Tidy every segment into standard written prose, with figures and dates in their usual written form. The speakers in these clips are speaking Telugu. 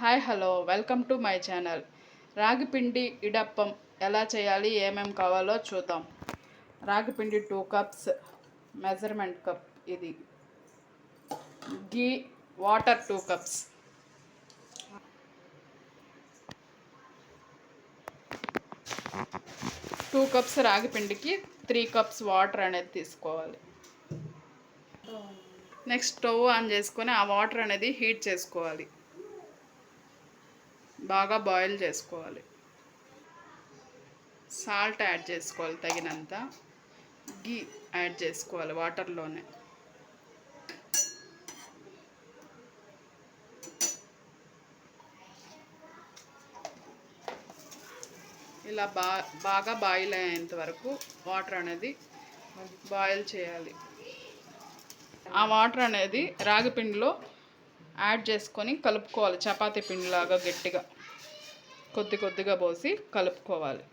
Hi hello welcome to my channel. రాగి పిండి ఇడప్పం ఎలా చేయాలి, ఏమేమి కావాలో చూద్దాం. రాగి పిండి 2 కప్స్, మెజర్మెంట్ కప్ ఇది. గీ వాటర్ 2 కప్స్. 2 కప్స్ రాగి పిండికి 3 కప్స్ వాటర్ అనేది తీసుకోవాలి. నెక్స్ట్ స్టవ్ ఆన్ చేసుకొని ఆ వాటర్ అనేది హీట్ చేసుకోవాలి, బాగా బాయిల్ చేసుకోవాలి. సాల్ట్ యాడ్ చేసుకోవాలి తగినంత. గీ యాడ్ చేసుకోవాలి వాటర్లోనే. ఇలా బాగా బాయిల్ అయ్యేంత వరకు వాటర్ అనేది బాయిల్ చేయాలి. ఆ వాటర్ అనేది రాగి పిండిలో యాడ్ చేసుకొని కలుపుకోవాలి. చపాతీ పిండిలాగా గట్టిగా కొద్ది కొద్దిగా పోసి కలుపుకోవాలి,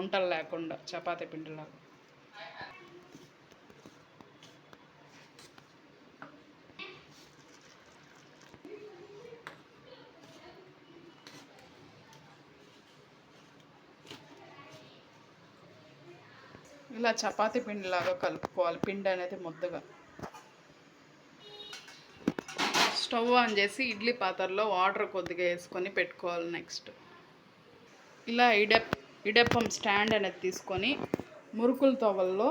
ఉంటలు లేకుండా చపాతీ పిండిలాగా. ఇలా చపాతీ పిండిలాగా కలుపుకోవాలి, పిండి అనేది ముద్దగా. స్టవ్ ఆన్ చేసి ఇడ్లీ పాత్రలో వాటర్ కొద్దిగా వేసుకొని పెట్టుకోవాలి. నెక్స్ట్ ఇలా ఇడప్పం స్టాండ్ అనేది తీసుకొని మురుకుల తవ్వల్లో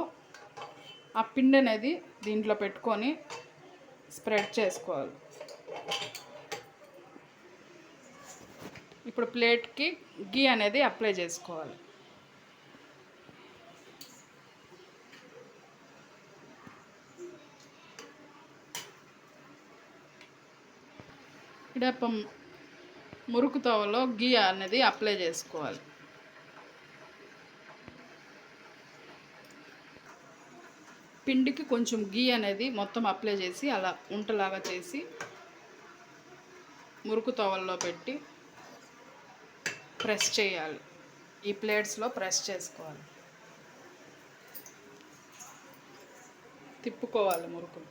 ఆ పిండి అనేది దీంట్లో పెట్టుకొని స్ప్రెడ్ చేసుకోవాలి. ఇప్పుడు ప్లేట్కి గీ అనేది అప్లై చేసుకోవాలి. ఇడప్పం మురుకు తవ్వలో గీ అనేది అప్లై చేసుకోవాలి. పిండికి కొంచెం గీ అనేది మొత్తం అప్లై చేసి అలా ఉంటలాగా చేసి మురుకు తవ్వల్లో పెట్టి ప్రెస్ చేయాలి. ఈ ప్లేట్స్లో ప్రెస్ చేసుకోవాలి, తిప్పుకోవాలి మురుకులు.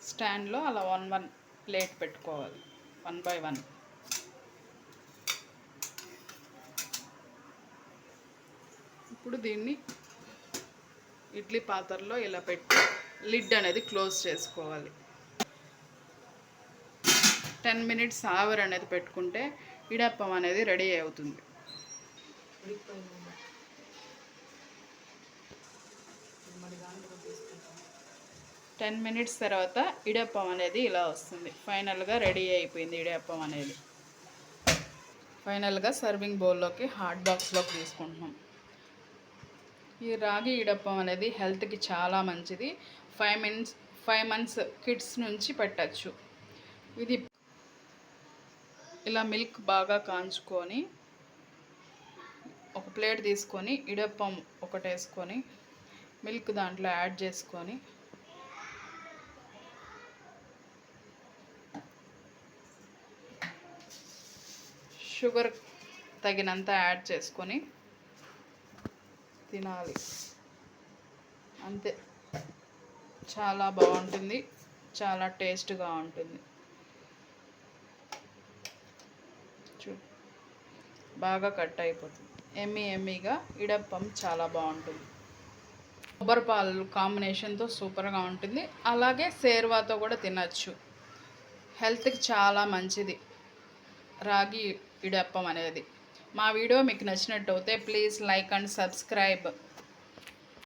స్టాండ్లో అలా 1 ప్లేట్ పెట్టుకోవాలి, 1 by 1. ఇప్పుడు దీన్ని ఇడ్లీ పాత్రలో ఇలా పెట్టి లిడ్ అనేది క్లోజ్ చేసుకోవాలి. 10 minutes ఆవిరి అనేది పెట్టుకుంటే ఇడప్పం అనేది రెడీ అవుతుంది. 10 minutes తర్వాత ఇడప్పం అనేది ఇలా వస్తుంది. ఫైనల్గా రెడీ అయిపోయింది ఇడప్పం అనేది. ఫైనల్గా సర్వింగ్ బౌల్లోకి హాట్ బాక్స్లోకి తీసుకుంటున్నాం. ఈ రాగి ఇడప్పం అనేది హెల్త్కి చాలా మంచిది. 5 months కిడ్స్ నుంచి పెట్టచ్చు. ఇది ఇలా మిల్క్ బాగా కాంచుకొని ఒక ప్లేట్ తీసుకొని ఇడప్పం ఒకటి వేసుకొని మిల్క్ దాంట్లో యాడ్ చేసుకొని షుగర్ తగినంత యాడ్ చేసుకొని తినాలి. అంతే, చాలా బాగుంటుంది, చాలా టేస్ట్గా ఉంటుంది. బాగా కట్ అయిపోతుంది. ఎమ్మీగా ఇడప్పం చాలా బాగుంటుంది. కొబ్బరి పాలు కాంబినేషన్తో సూపర్గా ఉంటుంది. అలాగే సేర్వాతో కూడా తినచ్చు. హెల్త్కి చాలా మంచిది రాగి ఇడప్పం అనేది. మా వీడియో మీకు నచ్చినట్టయితే ప్లీజ్ లైక్ అండ్ సబ్స్క్రైబ్.